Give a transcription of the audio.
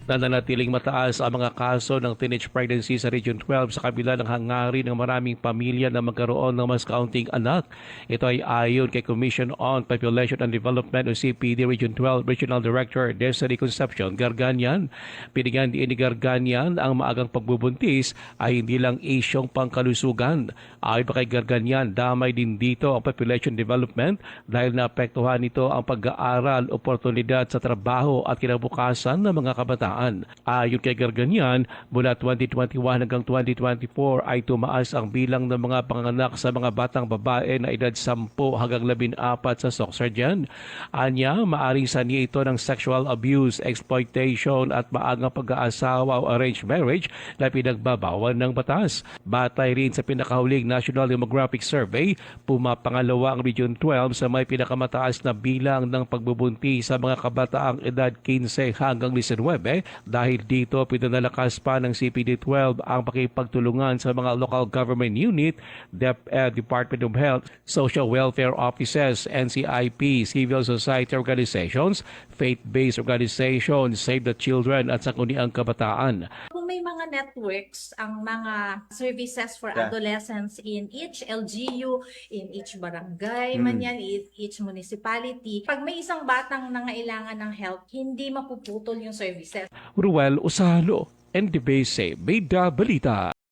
Nananatiling mataas ang mga kaso ng teenage pregnancy sa Region 12 sa kabila ng hangarin ng maraming pamilya na magkaroon ng mas kaunting anak. Ito ay ayon kay Commission on Population and Development o CPD Region 12 Regional Director Desiree Concepcion Garganian. Pinigyan din ni Garganian ang maagang pagbubuntis ay hindi lang isyong pangkalusugan. Ayon pa kay Garganian, damay din dito ang population development dahil naapektuhan nito ang pag-aaral, oportunidad sa trabaho at kinabukasan ng mga kabataan. Ayon kay Garganian, mula 2021 hanggang 2024 ay tumaas ang bilang ng mga panganak sa mga batang babae na edad 10 hanggang 14 sa Soxarjan. Anya, maaring sani ito ng sexual abuse, exploitation at maagang pag-aasawa o arranged marriage na pinagbabawal ng batas. Batay rin sa pinakahuling National Demographic Survey, pumapangalawa ang Region 12 sa may pinakamataas na bilang ng pagbubuntis sa mga kabataang edad 15 hanggang 19 dahil dito pinanalakas pa ng CPD-12 ang pakipagtulungan sa mga local government unit, DepEd, Department of Health, Social Welfare Offices, NCIP, civil society organizations, faith-based organizations, Save the Children at Sangguniang Kabataan. Kung may mga networks, ang mga services for adolescents in each LGU, in each barangay, man yan, in each municipality, pag may isang batang nangailangan ng help, hindi mapuputol yung services. Ruel Usalo, NDBC, Bida Balita.